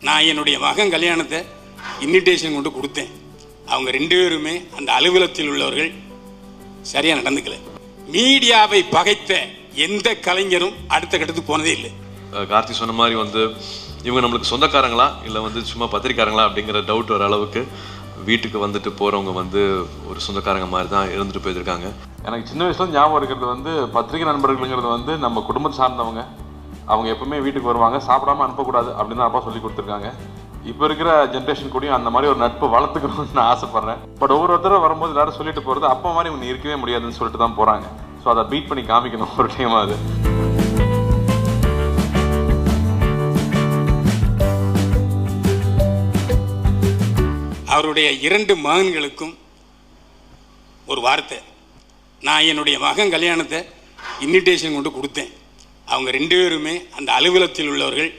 நான் என்னுடைய மகன் கல்யாணத்தை இன்விடேஷன் கொண்டு கொடுத்தேன். அவங்க 2 பேருமே அந்த அலுவலகத்தில் உள்ளவர்கள் சரியா நடந்துக்கல. மீடியாவை பகைத்த எந்த கலைஞரும் அடுத்த கட்டத்துக்கு போனதே இல்லை. கார்த்தி சொன்ன மாதிரி இவங்க நம்மளுக்கு சொந்தக்காரங்களா இல்லை சும்மா பத்திரிக்காரங்களா அப்படிங்கிற டவுட் வர அளவுக்கு வீட்டுக்கு வந்துட்டு போகிறவங்க ஒரு சொந்தக்காரங்க மாதிரி தான் இருந்துட்டு போயிருக்காங்க. எனக்கு சின்ன வயசுல ஞாபகம் இருக்கிறது பத்திரிகை நண்பர்களுங்கிறது நம்ம குடும்பத்தை சார்ந்தவங்க. அவங்க எப்பவுமே வீட்டுக்கு வருவாங்க, சாப்பிடாம அனுப்பக்கூடாது அப்படின்னு தான் அப்பா சொல்லி கொடுத்துருக்காங்க. இப்போ இருக்கிற ஜென்ரேஷன் கூடயும் அந்த மாதிரி ஒரு நட்பு வளர்த்துக்கணும்னு நான் ஆசைப்பட்றேன். பட் ஒவ்வொருத்தரும் வரும்போது எல்லாரும் சொல்லிட்டு போகிறது அப்பா மாதிரி இவங்க இருக்கவே முடியாதுன்னு சொல்லிட்டு தான் போகிறாங்க. ஸோ அதை பீட் பண்ணி காமிக்கணும் ஒரு டைம். அது அவருடைய 2 மகன்களுக்கும் ஒரு வார்த்தை, நான் என்னுடைய மகன் கல்யாணத்தை இன்விடேஷன் கொண்டு கொடுத்தேன். அவங்க 2 பேருமே அந்த அலுவலகத்தில் உள்ளவர்கள்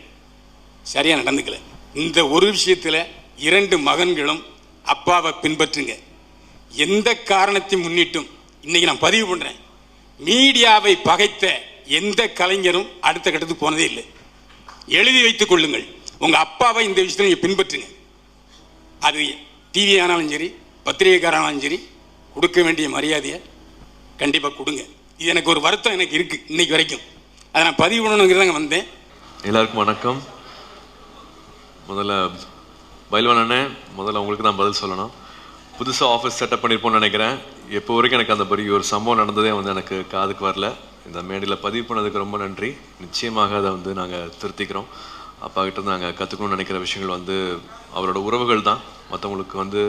சரியாக நடந்துக்கல. இந்த ஒரு விஷயத்தில் 2 மகன்களும் அப்பாவை பின்பற்றுங்க. எந்த காரணத்தை முன்னிட்டும் இன்னைக்கு நான் பதிவு பண்ணுறேன், மீடியாவை பகைத்த எந்த கலைஞரும் அடுத்த கட்டத்துக்கு போனதே இல்லை. எழுதி வைத்துக் கொள்ளுங்கள், உங்கள் அப்பாவை இந்த விஷயத்தில் நீங்கள் பின்பற்றுங்க. அது டிவி ஆனாலும் சரி, பத்திரிகைக்காரனாலும் சரி, கொடுக்க வேண்டிய மரியாதையை கண்டிப்பாக கொடுங்க. இது எனக்கு ஒரு வருத்தம் எனக்கு இருக்குது இன்னைக்கு வரைக்கும். அதை நான் பதிவு பண்ணணுங்கிறதாங்க வந்தேன். எல்லாருக்கும் வணக்கம். முதல்ல பைல்வான் அண்ணே, முதல்ல உங்களுக்கு தான் பதில் சொல்லணும். புதுசாக ஆஃபீஸ் செட்டப் பண்ணியிருப்போம்னு நினைக்கிறேன். எப்போ வரைக்கும் எனக்கு அந்த பெரிய ஒரு சம்பவம் நடந்ததே எனக்கு காதுக்கு வரல. இந்த மேடையில் பதிவு பண்ணதுக்கு ரொம்ப நன்றி. நிச்சயமாக அதை நாங்கள் திருத்திக்கிறோம். அப்பா கிட்ட நாங்கள் கற்றுக்கணும்னு நினைக்கிற விஷயங்கள் அவரோட உறவுகள் தான். மற்றவங்களுக்கு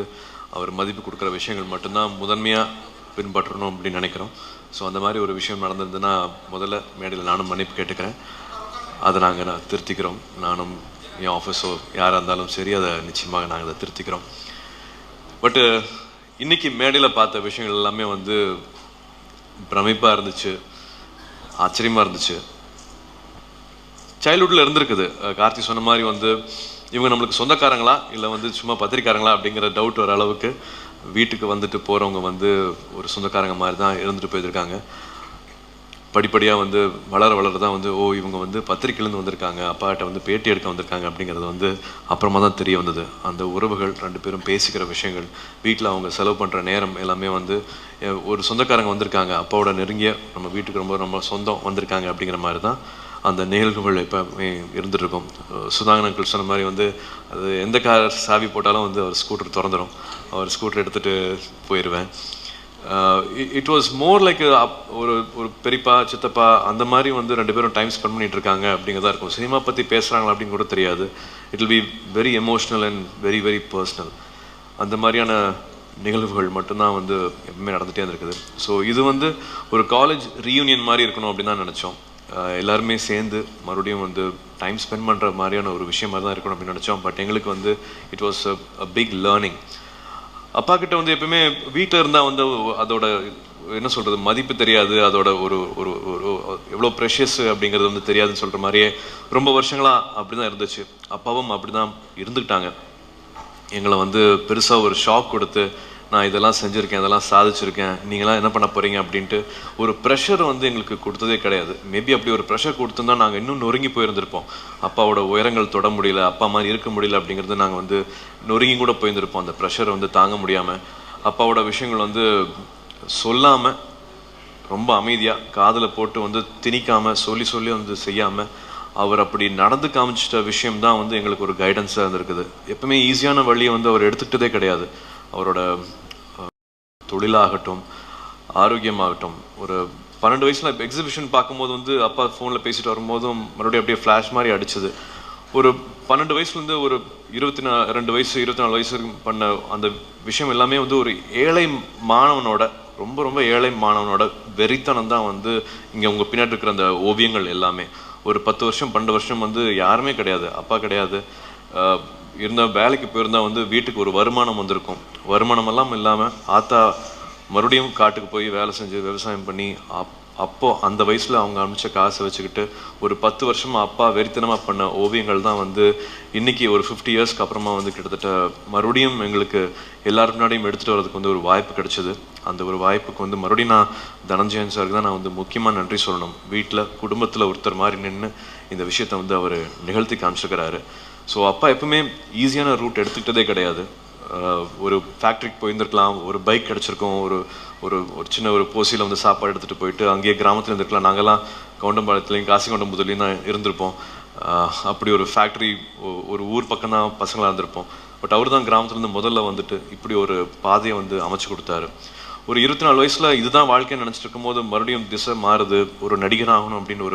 அவர் மதிப்பு கொடுக்குற விஷயங்கள் மட்டும்தான் முதன்மையாக பின்பற்றணும் அப்படின்னு நினைக்கிறோம். ஸோ அந்த மாதிரி ஒரு விஷயம் நடந்திருந்ததுன்னா முதல்ல மேடையில் நானும் மன்னிப்பு கேட்டுக்கிறேன். அதை நாங்கள் திருத்திக்கிறோம். நானும் என் ஆஃபீஸோ யாராக இருந்தாலும் சரி, அதை நிச்சயமாக நாங்கள் அதை திருத்திக்கிறோம். பட்டு இன்னைக்கு மேடையில் பார்த்த விஷயங்கள் எல்லாமே பிரமிப்பாக இருந்துச்சு, ஆச்சரியமாக இருந்துச்சு. சைல்ட்ஹுட்டில் இருந்திருக்குது. கார்த்தி சொன்ன மாதிரி இவங்க நம்மளுக்கு சொந்தக்காரங்களா இல்லை சும்மா பத்திரிக்காரங்களா அப்படிங்கிற டவுட் வர அளவுக்கு வீட்டுக்கு வந்துட்டு போகிறவங்க ஒரு சொந்தக்காரங்க மாதிரி தான் இருந்துட்டு போயிருக்காங்க. படிப்படியாக வளர வளர தான் ஓ இவங்க பத்திரிக்கையிலேருந்து வந்திருக்காங்க, அப்பாட்ட பேட்டி எடுக்க வந்திருக்காங்க அப்படிங்கிறது அப்புறமா தான் தெரிய வந்தது. அந்த உறவுகள் 2 பேரும் பேசிக்கிற விஷயங்கள், வீட்டில் அவங்க செலவு பண்ணுற நேரம் எல்லாமே ஒரு சொந்தக்காரங்க வந்திருக்காங்க, அப்பாவோட நெருங்கிய நம்ம வீட்டுக்கு ரொம்ப சொந்தம் வந்திருக்காங்க அப்படிங்கிற மாதிரி தான் அந்த நிகழ்வுகள் இப்போ இருந்துகிட்ருக்கோம். சுதாகர் அங்கிள் சொன்ன மாதிரி அது எந்த கார் சாவி போட்டாலும் அவர் ஸ்கூட்டர் திறந்துடும். அவர் ஸ்கூட்டர் எடுத்துகிட்டு போயிடுவேன். இட் வாஸ் மோர் லைக் ஒரு பெரியப்பா சித்தப்பா அந்த மாதிரி 2 பேரும் டைம் ஸ்பெண்ட் பண்ணிட்டு இருக்காங்க அப்படிங்கிறதா இருக்கும். சினிமா பற்றி பேசுகிறாங்களா அப்படின்னு கூட தெரியாது. It will be very emotional and very very personal. அந்த மாதிரியான நிகழ்வுகள் மட்டும்தான் எப்பவுமே நடந்துகிட்டே இருந்திருக்குது. ஸோ இது ஒரு காலேஜ் ரீயூனியன் மாதிரி இருக்கணும் அப்படின்னு தான் நினச்சோம். எல்லாருமே சேர்ந்து மறுபடியும் டைம் ஸ்பெண்ட் பண்ணுற மாதிரியான ஒரு விஷயம் மாதிரி தான் இருக்கணும் அப்படின்னு நினச்சோம். பட் எங்களுக்கு it was a big learning. அப்பா கிட்ட எப்பவுமே வீட்டில் இருந்தால் அதோட என்ன சொல்கிறது மதிப்பு தெரியாது, அதோட ஒரு ஒரு ஒரு எவ்வளோ ப்ரெஷியஸ் அப்படிங்கிறது தெரியாதுன்னு சொல்கிற மாதிரியே ரொம்ப வருஷங்களாக அப்படி தான் இருந்துச்சு. அப்பாவும் அப்படி தான் இருந்துக்கிட்டாங்க. எங்களை பெருசாக ஒரு ஷாக் கொடுத்து நான் இதெல்லாம் செஞ்சுருக்கேன், இதெல்லாம் சாதிச்சிருக்கேன், நீங்களாம் என்ன பண்ண போகிறீங்க அப்படின்ட்டு ஒரு ப்ரெஷர் எங்களுக்கு கொடுத்ததே கிடையாது. மேபி அப்படி ஒரு ப்ரெஷர் கொடுத்துருந்தா நாங்கள் இன்னும் நொறுங்கி போயிருந்திருப்போம். அப்பாவோட உயரங்கள் தொட முடியல, அப்பா மாதிரி இருக்க முடியல அப்படிங்கிறது நாங்கள் நொறுங்கி கூட போயிருந்திருப்போம். அந்த ப்ரெஷர் தாங்க முடியாமல் அப்பாவோட விஷயங்கள் சொல்லாமல் ரொம்ப அமைதியாக காதில் போட்டு திணிக்காமல் சொல்லி சொல்லி செய்யாமல் அவர் அப்படி நடந்து காமிச்சிட்ட விஷயம் தான் எங்களுக்கு ஒரு கைடன்ஸாக இருந்திருக்குது. எப்பவுமே ஈஸியான வழியை அவர் எடுத்துக்கிட்டதே கிடையாது. அவரோட தொழிலாகட்டும் ஆரோக்கியமாகட்டும், ஒரு 12 வயசுல எக்ஸிபிஷன் பார்க்கும்போது அப்பா ஃபோனில் பேசிட்டு வரும்போதும் மறுபடியும் அப்படியே ஃப்ளாஷ் மாதிரி அடிச்சது. ஒரு 12 வயசுலேருந்து ஒரு 22 வயசு 24 வயசு பண்ண அந்த விஷயம் எல்லாமே ஒரு ஏழை மாணவனோட ரொம்ப ரொம்ப ஏழை மாணவனோட வெறித்தனம் தான் இங்கே உங்கள் பின்னாடி இருக்கிற அந்த ஓவியங்கள் எல்லாமே. ஒரு 10 வருஷம் 12 வருஷம் யாருமே கிடையாது, அப்பா கிடையாது, இருந்த வேலைக்கு போயிருந்தா வீட்டுக்கு ஒரு வருமானம் வந்திருக்கும். வருமானமெல்லாம் இல்லாமல் ஆத்தா மறுபடியும் காட்டுக்கு போய் வேலை செஞ்சு விவசாயம் பண்ணி அப்போது அந்த வயசில் அவங்க அனுப்பிச்ச காசை வச்சுக்கிட்டு ஒரு 10 வருஷமாக அப்பா வெறித்தனமாக பண்ண ஓவியங்கள் தான் இன்றைக்கி ஒரு 50 இயர்ஸ்க்கு அப்புறமா கிட்டத்தட்ட மறுபடியும் எங்களுக்கு எல்லாருக்கு முன்னாடியும் எடுத்துகிட்டு வரதுக்கு ஒரு வாய்ப்பு கிடைச்சிது. அந்த ஒரு வாய்ப்புக்கு மறுபடியும் நான் தனஞ்சயன் சாருக்கு தான் நான் முக்கியமாக நன்றி சொல்லணும். வீட்டில் குடும்பத்தில் ஒருத்தர் மாதிரி நின்று இந்த விஷயத்தை அவர் நிகழ்த்தி காமிச்சிருக்கிறாரு. ஸோ அப்பா எப்பவுமே ஈஸியான ரூட் எடுத்துக்கிட்டதே கிடையாது. ஒரு ஃபேக்ட்ரிக்கு போயிருந்துருக்கலாம், ஒரு பைக் கிடச்சிருக்கோம், ஒரு ஒரு ஒரு சின்ன ஒரு போசியில் வந்து சாப்பாடு எடுத்துகிட்டு போயிட்டு அங்கேயே கிராமத்தில் இருந்துருக்கலாம். நாங்கள்லாம் கவுண்டம்பாளையத்துலேயும் காசிகவுண்டம்புதூர்லேயும் தான் இருந்திருப்போம். அப்படி ஒரு ஃபேக்ட்ரி ஒரு ஊர் பக்கம் தான் பசங்களாக இருந்திருப்போம். பட் அவர் தான் கிராமத்துலேருந்து முதல்ல வந்துட்டு இப்படி ஒரு பாதையை வந்து அமைச்சு கொடுத்தாரு. ஒரு 24 வயசுல இதுதான் வாழ்க்கையை நினச்சிட்டு இருக்கும்போது மறுபடியும் திசை மாறுது. ஒரு நடிகர் ஆகணும் அப்படின்னு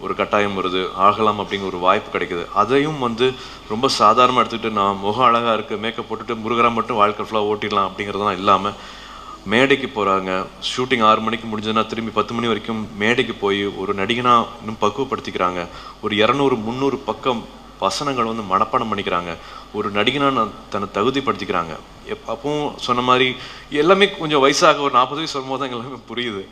ஒரு கட்டாயம் வருது, ஆகலாம் அப்படிங்கிற ஒரு வாய்ப்பு கிடைக்குது. அதையும் வந்து ரொம்ப சாதாரணமாக எடுத்துக்கிட்டு நான் முகம் அழகாக இருக்குது, மேக்கப் போட்டுட்டு முருகராக மட்டும் வாழ்க்கை ஃபுல்லாக ஓட்டிடலாம் அப்படிங்கிறதெல்லாம் இல்லாமல் மேடைக்கு போகிறாங்க. ஷூட்டிங் 6 மணிக்கு முடிஞ்சதுன்னா திரும்பி 10 மணி வரைக்கும் மேடைக்கு போய் ஒரு நடிகனாக இன்னும் பக்குவப்படுத்திக்கிறாங்க. ஒரு 200-300 பக்கம் வசனங்கள் வந்து மனப்பாடம் பண்ணிக்கிறாங்க. ஒரு நடிகனாக தன்னை தகுதிப்படுத்திக்கிறாங்க. அப்பவும் சொன்ன மாதிரி எல்லாமே கொஞ்சம் வயசாக ஒரு 40 வயசு வரும்போது தான் எல்லாமே புரியுது.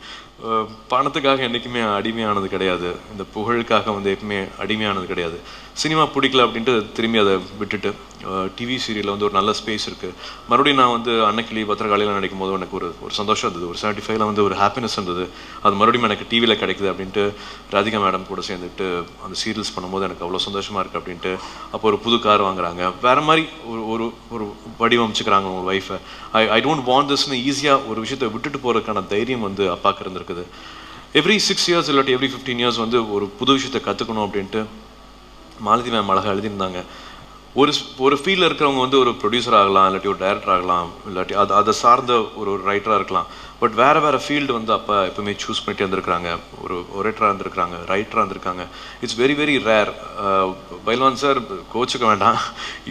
பணத்துக்காக என்றைக்குமே அடிமையானது கிடையாது, இந்த புகழுக்காக வந்து எப்பவுமே அடிமையானது கிடையாது. சினிமா பிடிக்கல அப்படின்ட்டு திரும்பி அதை விட்டுட்டு டிவி சீரியலில் வந்து ஒரு நல்ல ஸ்பேஸ் இருக்குது. மறுபடியும் நான் வந்து அன்னக்கிளி பத்திரகாளியில் நடிக்கும் போது எனக்கு ஒரு சந்தோஷம் இருந்தது. ஒரு 75ல் வந்து ஒரு ஹாப்பினஸ் இருந்தது. அது மறுபடியும் எனக்கு டிவியில் கிடைக்குது அப்படின்ட்டு ராதிகா மேடம் கூட சேர்ந்துட்டு அந்த சீரியல்ஸ் பண்ணும்போது எனக்கு அவ்வளோ சந்தோஷமாக இருக்குது அப்படின்ட்டு. அப்போ ஒரு புது கார் வாங்குறாங்க, வேறு மாதிரி ஒரு ஒரு வடிவமைச்சுக்கிறாங்க உங்கள் ஒய்ஃபை. ஐ டோன்ட் வாண்ட் திஸ்னு ஈஸியாக ஒரு விஷயத்தை விட்டுட்டு போகிறதுக்கான தைரியம் வந்து அப்பாவுக்கு இருந்திருக்குது. எவ்ரி 6 இயர்ஸ் இல்லாட்டி எவ்ரி 15 இயர்ஸ் வந்து ஒரு புது விஷயத்தை கற்றுக்கணும் அப்படின்ட்டு மாலதி மேம் அழகாக எழுதியிருந்தாங்க. ஒரு ஃபீல்டில் இருக்கிறவங்க வந்து ஒரு ப்ரொடியூசர் ஆகலாம், இல்லாட்டி ஒரு டைரக்டர் ஆகலாம், இல்லாட்டி அதை சார்ந்த ஒரு ரைட்டராக இருக்கலாம். பட் வேறு ஃபீல்டு வந்து அப்போ எப்பவுமே சூஸ் பண்ணிட்டு இருந்திருக்கிறாங்க. ஒரு ஒரேட்டராக இருந்திருக்காங்க, ரைட்டராக இருந்திருக்காங்க. It's very very rare. Pailwan sir கோச்சுக்க வேண்டாம்,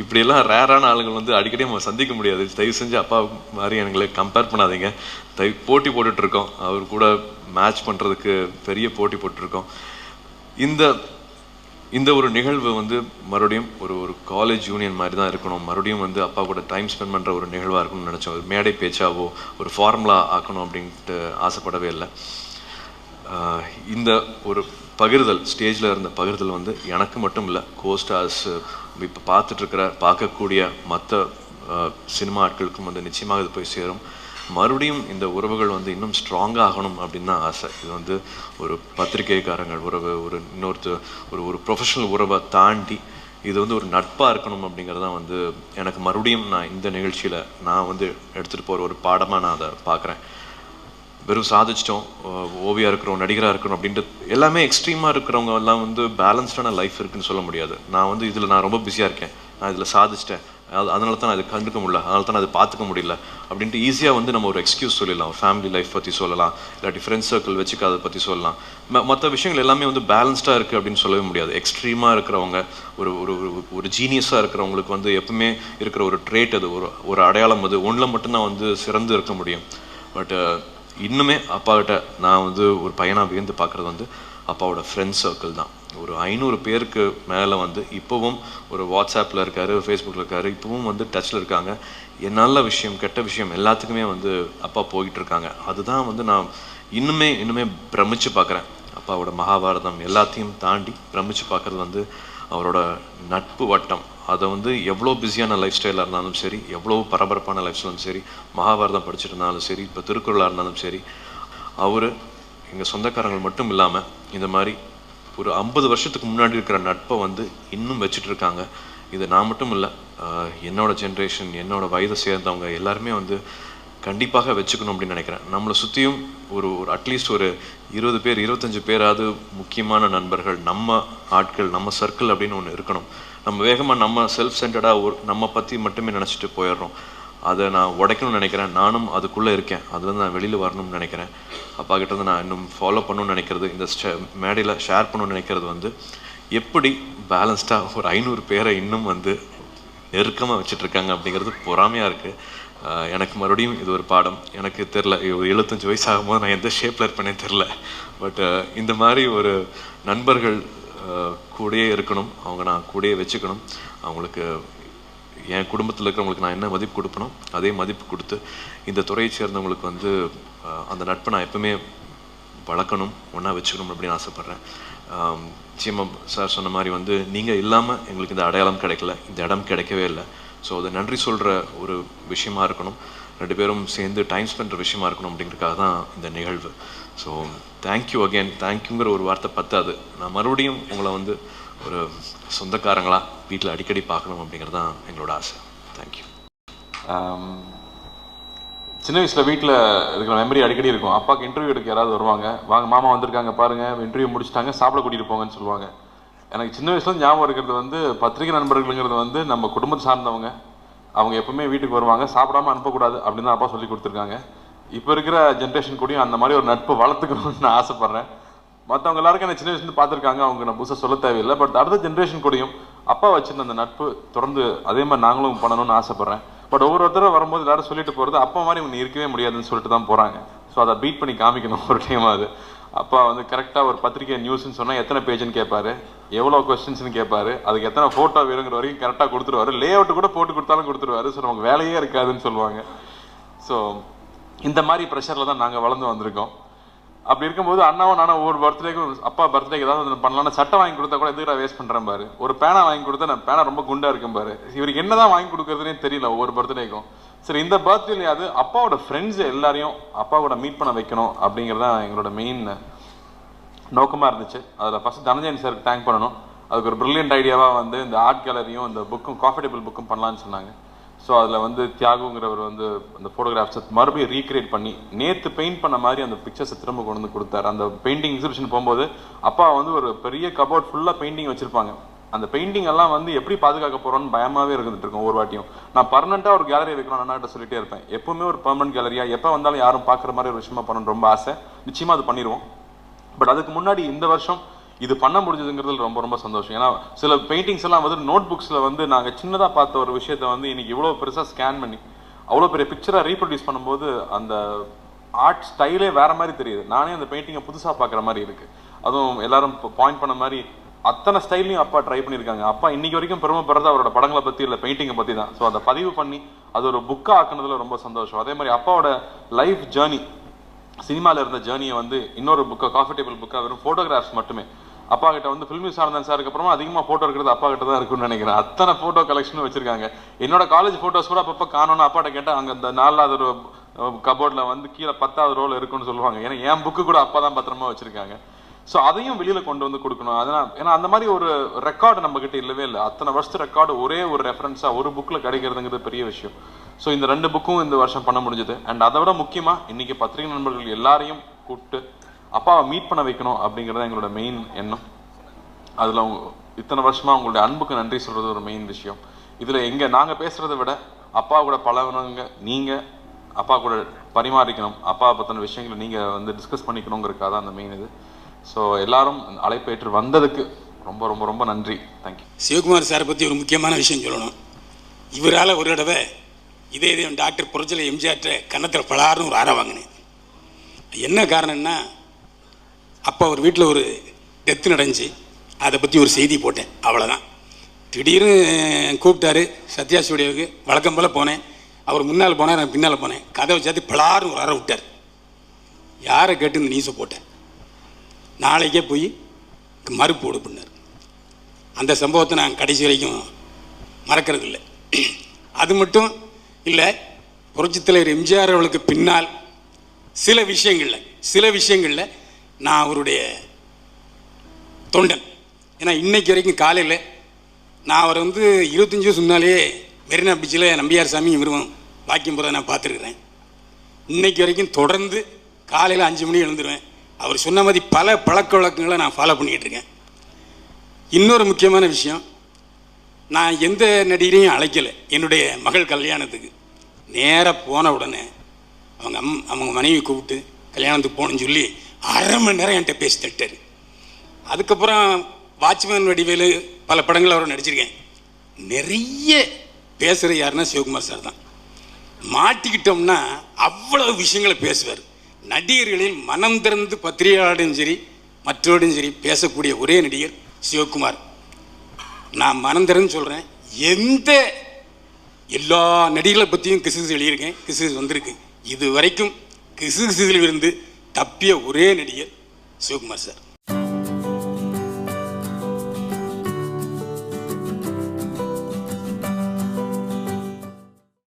இப்படியெல்லாம் ரேரான ஆளுங்கள் வந்து அடிக்கடி நம்ம சந்திக்க முடியாது. தயவு செஞ்சு அப்பா மாதிரி எங்களை கம்பேர் பண்ணாதீங்க. போட்டி போட்டுட்ருக்கோம், அவர் கூட மேட்ச் பண்ணுறதுக்கு பெரிய போட்டி போட்டுருக்கோம். இந்த ஒரு நிகழ்வு வந்து மறுபடியும் ஒரு காலேஜ் யூனியன் மாதிரி தான் இருக்கணும். மறுபடியும் வந்து அப்பா கூட டைம் ஸ்பெண்ட் பண்ணுற ஒரு நிகழ்வாக இருக்கணும்னு நினச்சோம். ஒரு மேடை பேச்சாவோ ஒரு ஃபார்முலா ஆக்கணும் அப்படின்ட்டு ஆசைப்படவே இல்லை. இந்த ஒரு பகிர்தல், ஸ்டேஜில் இருந்த பகிர்தல் வந்து எனக்கு மட்டும் இல்லை, கோஸ்டார்ஸ் இப்போ பார்க்கக்கூடிய மற்ற சினிமா ஆட்களுக்கும் வந்து நிச்சயமாக இது போய் சேரும். மறுபடியும் இந்த உறவுகள் வந்து இன்னும் ஸ்ட்ராங்காக ஆகணும் அப்படின்னு தான் ஆசை. இது வந்து ஒரு பத்திரிகைக்காரங்கள் உறவு, ஒரு ப்ரொஃபஷனல் உறவை தாண்டி இது வந்து ஒரு நட்பாக இருக்கணும் அப்படிங்கிறதான் வந்து எனக்கு மறுபடியும் நான் இந்த நிகழ்ச்சியில் நான் வந்து எடுத்துகிட்டு போகிற ஒரு பாடமாக நான் அதை பார்க்குறேன். வெறும் சாதிச்சிட்டோம், ஓவியாக இருக்கிறோம், நடிகராக இருக்கிறோம் அப்படின்ட்டு எல்லாமே எக்ஸ்ட்ரீமாக இருக்கிறவங்க எல்லாம் வந்து பேலன்ஸ்டான லைஃப் இருக்குதுன்னு சொல்ல முடியாது. நான் வந்து இதில் நான் ரொம்ப பிஸியாக இருக்கேன், நான் இதில் சாதிச்சிட்டேன், அதனால தான் நான் இது கண்டுக்க முடியல, அதனால தான் நான் அது பார்த்துக்க முடியல அப்படின்ட்டு ஈஸியாக வந்து நம்ம ஒரு எக்ஸ்கியூஸ் சொல்லிடலாம். ஒரு ஃபேமிலி லைஃப் பற்றி சொல்லலாம், இல்லாட்டி ஃப்ரெண்ட்ஸ் சர்க்கிள் வச்சுக்க அதை பற்றி சொல்லலாம். மற்ற விஷயங்கள் எல்லாமே வந்து பேலன்ஸ்டாக இருக்குது அப்படின்னு சொல்லவே முடியாது. எக்ஸ்ட்ரீமாக இருக்கிறவங்க, ஒரு ஜீனியஸாக இருக்கிறவங்களுக்கு வந்து எப்பவுமே இருக்கிற ஒரு ட்ரேட், அது ஒரு அடையாளம், அது ஒன்றில் மட்டும்தான் வந்து சிறந்து இருக்க முடியும். பட் இன்னுமே அப்பாக்கிட்ட நான் வந்து ஒரு பையனாக வியந்து பார்க்குறது வந்து அப்பாவோட ஃப்ரெண்ட்ஸ் சர்க்கிள் தான். ஒரு 500 பேருக்கு மேலே வந்து இப்போவும் ஒரு வாட்ஸ்அப்பில் இருக்கார், ஃபேஸ்புக்கில் இருக்கார், இப்போவும் வந்து டச்சில் இருக்காங்க. நல்ல விஷயம் கெட்ட விஷயம் எல்லாத்துக்குமே வந்து அப்பா போய்கிட்டு இருக்காங்க. அதுதான் வந்து நான் இன்னுமே பிரமிச்சு பார்க்குறேன். அப்பாவோட மகாபாரதம் எல்லாத்தையும் தாண்டி பிரமிச்சு பார்க்குறது வந்து அவரோட நட்பு வட்டம். அதை வந்து எவ்வளோ பிஸியான லைஃப் ஸ்டைலாக இருந்தாலும் சரி, எவ்வளோ பரபரப்பான லைஃப் ஸ்டைலும் சரி, மகாபாரதம் படிச்சுட்டு இருந்தாலும் சரி, இப்போ திருக்குறளாக இருந்தாலும் சரி, அவர் எங்கள் சொந்தக்காரங்கள் மட்டும் இல்லாமல் இந்த மாதிரி ஒரு 50 வருஷத்துக்கு முன்னாடி இருக்கிற நட்பை வந்து இன்னும் வச்சுட்டு இருக்காங்க. இது நான் மட்டும் இல்லை, என்னோட ஜென்ரேஷன், என்னோட வயதை சேர்ந்தவங்க எல்லாருமே வந்து கண்டிப்பாக வச்சுக்கணும் அப்படின்னு நினைக்கிறேன். நம்மளை சுற்றியும் ஒரு அட்லீஸ்ட் ஒரு 20 பேர் 25 பேராவது முக்கியமான நண்பர்கள், நம்ம ஆட்கள், நம்ம சர்க்கிள் அப்படின்னு ஒன்று இருக்கணும். நம்ம வேகமாக நம்ம செல்ஃப் சென்டர்டாக நம்ம பற்றி மட்டுமே நினச்சிட்டு போயிடுறோம். அதை நான் உடைக்கணும்னு நினைக்கிறேன். நானும் அதுக்குள்ளே இருக்கேன், அதுலேருந்து நான் வெளியில் வரணும்னு நினைக்கிறேன். அப்பா கிட்டேருந்து நான் இன்னும் ஃபாலோ பண்ணணும்னு நினைக்கிறது, இந்த மேடையில் ஷேர் பண்ணணும்னு நினைக்கிறது வந்து எப்படி பேலன்ஸ்டாக ஒரு 500 பேரை இன்னும் வந்து நெருக்கமாக வச்சுட்ருக்காங்க அப்படிங்கிறது பொறாமையாக இருக்குது. எனக்கு மறுபடியும் இது ஒரு பாடம். எனக்கு தெரில, ஒரு 75 வயசு ஆகும்போது நான் எந்த ஷேப்பில் இருப்பேனே தெரில. பட் இந்த மாதிரி ஒரு நண்பர்கள் கூடயே இருக்கணும், அவங்க நான் கூடயே வச்சுக்கணும். அவங்களுக்கு என் குடும்பத்தில் இருக்கிறவங்களுக்கு நான் என்ன மதிப்பு கொடுப்பனோ அதே மதிப்பு கொடுத்து இந்த துறையை சேர்ந்தவங்களுக்கு வந்து அந்த நட்பை நான் எப்பவுமே வளர்க்கணும், ஒன்றா வச்சுக்கணும் அப்படின்னு ஆசைப்பட்றேன். நிச்சயமாக சார் சொன்ன மாதிரி வந்து நீங்கள் இல்லாமல் எங்களுக்கு இந்த அடையாளம் கிடைக்கல, இந்த இடம் கிடைக்கவே இல்லை. ஸோ அதை நன்றி சொல்கிற ஒரு விஷயமா இருக்கணும், 2 பேரும் சேர்ந்து டைம் ஸ்பெண்ட்ற விஷயமா இருக்கணும் அப்படிங்கிறதுக்காக தான் இந்த நிகழ்வு. So thank you again. தேங்க்யூங்கிற ஒரு வார்த்தை பத்தாது, நான் மறுபடியும் உங்களை வந்து ஒரு சொந்தக்காரங்களா வீட்டில் அடிக்கடி பார்க்கணும் அப்படிங்கிறது தான் எங்களோட ஆசை. தேங்க்யூ. சின்ன வயசில் வீட்டில் இருக்கிற மெமரி அடிக்கடி இருக்கும். அப்பாவுக்கு இன்டர்வியூ எடுக்க யாராவது வருவாங்க, வாங்க மாமா வந்திருக்காங்க பாருங்கள், இன்டர்வியூ முடிச்சிட்டாங்க, சாப்பிட கூட்டிகிட்டு போங்கன்னு சொல்லுவாங்க. எனக்கு சின்ன வயசுல ஞாபகம் இருக்கிறது வந்து பத்திரிகை நண்பர்களுங்கிறது வந்து நம்ம குடும்பத்தை சார்ந்தவங்க, அவங்க எப்பவுமே வீட்டுக்கு வருவாங்க, சாப்பிடாம அனுப்பக்கூடாது அப்படின்னு தான் அப்பா சொல்லி கொடுத்துருக்காங்க. இப்போ இருக்கிற ஜென்ரேஷன் கூடயும் அந்த மாதிரி ஒரு நட்பு வளர்த்துக்கணும்னு நான் ஆசைப்பட்றேன். மற்றவங்க எல்லாருக்கும் என்ன சின்ன வயசுலேருந்து பார்த்துருக்காங்க, அவங்க நான் புதுசாக சொல்ல தேவையில்லை. பட் அடுத்த ஜென்ரேஷன் கூடயும் அப்பா வச்சிருந்த அந்த நட்பு தொடர்ந்து அதே மாதிரி நாங்களும் பண்ணணும்னு ஆசைப்பட்றேன். பட் ஒவ்வொருத்தரும் வரும்போது எல்லாரும் சொல்லிட்டு போகிறது அப்பா மாதிரி இவங்க இருக்கவே முடியாதுன்னு சொல்லிட்டு தான் போகிறாங்க. ஸோ அதை பீட் பண்ணி காமிக்கணும் ஒரு டைமாவது. அப்பா வந்து கரெக்டாக ஒரு பத்திரிகை நியூஸ்ன்னு சொன்னால் எத்தனை பேஜ்னு கேட்பாரு, எவ்வளோ கொஸ்டின்ஸ்னு கேட்பாரு, அதுக்கு எத்தனை ஃபோட்டோ வேணுங்கிற வரைக்கும் கரெக்டாக கொடுத்துருவாரு. லே அவுட்டு கூட போட்டு கொடுத்தாலும் கொடுத்துருவாரு. ஸோ நமக்கு வேலையே இருக்காதுன்னு சொல்லுவாங்க. ஸோ இந்த மாதிரி ப்ரெஷரில் தான் நாங்கள் வளர்ந்து வந்திருக்கோம். அப்படி இருக்கும்போது அண்ணாவும் நானும் ஒவ்வொரு பர்த்டேக்கும் அப்பா பர்த்டேக்கு ஏதாவது பண்ணலாம்னா சட்டை வாங்கி கொடுத்தா கூட எதுக்கு வேஸ்ட் பண்ணுறேன் பாரு, ஒரு பேனா வாங்கி கொடுத்தா நான் பேனா ரொம்ப குண்டாக இருக்கும் பாரு, இவருக்கு என்னதான் வாங்கி கொடுக்குறதுனே தெரியல ஒவ்வொரு பர்த்டேக்கும். சரி இந்த பர்த்டேலையாவது அப்பாவோட ஃப்ரெண்ட்ஸ் எல்லாரையும் அப்பாவோட மீட் பண்ண வைக்கணும் அப்படிங்கிறதான் எங்களோட மெயின் நோக்கமாக இருந்துச்சு. அதில் ஃபஸ்ட் தனஞ்சயன் சாருக்கு தேங்க் பண்ணணும். அதுக்கு ஒரு ப்ரில்லியன்ட் ஐடியாவாக வந்து இந்த ஆர்ட் கேலரியும் இந்த புக்கும் காஃபி டேபிள் புக்கும் பண்ணலான்னு சொன்னாங்க. ஸோ அதில் வந்து தியாகுங்கிறவர் வந்து அந்த ஃபோட்டோகிராஃப்ஸை மறுபடியும் ரீக்ரியேட் பண்ணி நேற்று பெயிண்ட் பண்ண மாதிரி அந்த பிக்சர்ஸை திரும்ப கொண்டு வந்து கொடுத்தாரு. அந்த பெயிண்டிங் எக்ஸிபிஷன் போகும்போது அப்பா வந்து ஒரு பெரிய கபோர்ட் ஃபுல்லாக பெயிண்டிங் வச்சுருப்பாங்க. அந்த பெயிண்டிங் எல்லாம் வந்து எப்படி பாதுகாக்க போகிறோன்னு பயமாகவே இருந்துட்டு இருக்கும். ஒவ்வொரு வாட்டியும் நான் பர்மனெண்ட்டாக ஒரு கேலரி வைக்கணும் அண்ணாட்ட சொல்லிட்டே இருப்பேன். எப்பவுமே ஒரு பெர்மனன்ட் கேலரியாக எப்போ வந்தாலும் யாரும் பார்க்குற மாதிரி ஒரு விஷயமா பண்ணணும்னு ரொம்ப ஆசை. நிச்சயமாக அது பண்ணிடுவோம். பட் அதுக்கு முன்னாடி இந்த வருஷம் இது பண்ண முடிஞ்சதுங்கிறது ரொம்ப ரொம்ப சந்தோஷம். ஏன்னா சில பெயிண்டிங்ஸ் எல்லாம் வந்து நோட் புக்ஸில் வந்து நாங்கள் சின்னதாக பார்த்த ஒரு விஷயத்த வந்து இன்னைக்கு இவ்வளோ பெருசாக ஸ்கேன் பண்ணி அவ்வளோ பெரிய பிக்சராக ரீப்ரொடியூஸ் பண்ணும்போது அந்த ஆர்ட் ஸ்டைலே வேற மாதிரி தெரியுது. நானே அந்த பெயிண்டிங்கை புதுசாக பார்க்குற மாதிரி இருக்குது. அதுவும் எல்லாரும் பாயிண்ட் பண்ண மாதிரி அத்தனை ஸ்டைல்லையும் அப்பா ட்ரை பண்ணியிருக்காங்க. அப்பா இன்னைக்கு வரைக்கும் பெருமைப்படுறது அவரோட படங்களை பற்றி இல்லை, பெயிண்டிங்கை பற்றி தான். ஸோ அதை பதிவு பண்ணி அது ஒரு புக்காக ஆக்குனதுல ரொம்ப சந்தோஷம். அதே மாதிரி அப்பாவோட லைஃப் ஜேர்னி, சினிமாவில் இருந்த ஜேர்னியை வந்து இன்னொரு புக்கை காஃபி டேபிள் புக்காக வெறும் ஃபோட்டோகிராஃப்ஸ் மட்டுமே. அப்பா கிட்ட வந்து ஃபில்மி சார்ந்தன் சாருக்கு அப்புறமா அதிகமாக ஃபோட்டோ இருக்கிறது அப்பா கிட்ட தான் இருக்குன்னு நினைக்கிறேன். அத்தனை ஃபோட்டோ கலெக்ஷனும் வச்சிருக்காங்க. என்னோட காலேஜ் ஃபோட்டோஸ் கூட அப்பப்போ காணோன்னு அப்பாட்ட கேட்டால் அங்கே அந்த 4வது ஒரு கபோர்டில் வந்து கீழே 10வது ரோல் இருக்குன்னு சொல்லுவாங்க. ஏன்னா என் புக்கு கூட அப்பா தான் பத்திரமா வச்சிருக்காங்க. ஸோ அதையும் வெளியில் கொண்டு வந்து கொடுக்கணும். அதனால் ஏன்னா அந்த மாதிரி ஒரு ரெக்கார்டு நம்ம கிட்ட இல்லவே இல்லை. அத்தனை வருஷத்து ரெக்கார்டு ஒரே ஒரு ரெஃபரன்ஸாக ஒரு புக்கில் கிடைக்கிறதுங்கிறது பெரிய விஷயம். ஸோ இந்த 2 புக்கும் இந்த வருஷம் பண்ண முடிஞ்சது. அண்ட் அதை விட முக்கியமாக இன்னைக்கு பத்திரிகை நண்பர்கள் எல்லாரையும் கூப்பிட்டு அப்பாவை மீட் பண்ண வைக்கணும் அப்படிங்கிறது எங்களோட மெயின் எண்ணம். அதில் இத்தனை வருஷமாக உங்களுடைய அன்புக்கு நன்றி சொல்கிறது ஒரு மெயின் விஷயம். இதில் நாங்கள் பேசுகிறத விட அப்பா கூட பழகுனவங்க நீங்கள் அப்பா கூட பரிமாறிக்கணும், அப்பா பற்றின விஷயங்களை நீங்கள் வந்து டிஸ்கஸ் பண்ணிக்கணுங்கிறதுக்காக தான் அந்த மெயின் இது. ஸோ எல்லாரும் அழைப்பேற்று வந்ததுக்கு ரொம்ப ரொம்ப ரொம்ப நன்றி. தேங்க்யூ. சிவகுமார் சாரை பற்றி ஒரு முக்கியமான விஷயம் சொல்லணும். இவரால் ஒரு தடவை இதே டாக்டர் புரட்சியில் எம்ஜிஆர்ட்ட கன்னத்தில் பலாருன்னு ஒரு ஆரை வாங்கினேன். என்ன காரணம்னா அப்போ ஒரு வீட்டில் ஒரு டெத்து நடந்துச்சு, அதை பற்றி ஒரு செய்தி போட்டேன், அவ்வளோதான். திடீர்னு கூப்பிட்டாரு சத்யா ஸ்டுடியோவுக்கு. வழக்கம் போல் போனேன். அவர் முன்னால் போனார், நான் பின்னால் போனேன். கதவை சேர்த்து பலாருன்னு ஒரு அறை விட்டார். யாரை கேட்டு இந்த நியூஸை போட்டேன். நாளைக்கே போய் மறுப்பு போடு பண்ணார். அந்த சம்பவத்தை நான் கடைசி வரைக்கும் மறக்கிறது இல்லை. அது மட்டும் இல்லை, புரட்சித் தலைவர் எம்ஜிஆர் அவர்களுக்கு பின்னால் சில விஷயங்களில் நான் அவருடைய தொண்டன். ஏன்னா இன்னைக்கு வரைக்கும் காலையில் நான் அவர் வந்து 25 வருஷம் முன்னாலேயே மெரினா பீச்சில் நம்பியார் சாமி விரும்பம் வாக்கியம் போகிறத நான் பார்த்துருக்குறேன். இன்னைக்கு வரைக்கும் தொடர்ந்து காலையில் 5 மணி எழுந்துருவேன். அவர் சொன்ன மாதிரி பல பழக்க வழக்கங்களை நான் ஃபாலோ பண்ணிகிட்டு இருக்கேன். இன்னொரு முக்கியமான விஷயம், நான் எந்த நடிகரையும் அழைக்கலை என்னுடைய மகள் கல்யாணத்துக்கு. நேராக போன உடனே அவங்க மனைவி கூப்பிட்டு கல்யாணத்துக்கு போகணுன்னு சொல்லி 1/2 மணி நேரம் என்கிட்ட பேசி தட்டார். அதுக்கப்புறம் வாட்ச்மேன் வடிவேலு பல படங்கள் அவரை நடிச்சிருக்கேன். நிறைய பேசுகிற யாருன்னா சிவகுமார் சார் தான். மாட்டிக்கிட்டோம்னா அவ்வளவு விஷயங்களை பேசுவார். நடிகர்களில் மனம் திறந்து பத்திரிகையாளரும் சரி மற்றவரும் சரி பேசக்கூடிய ஒரே நடிகர் சிவகுமார். நான் மனம் திறந்து சொல்கிறேன், எல்லா நடிகர்களை பற்றியும் கிசுகிசு எழுதியிருக்கேன், கிசுகிசு வந்திருக்கு. இது வரைக்கும் கிசுகிசுவில் இருந்து தப்பிய ஒரே நடிகர் சிவகுமார் சார்.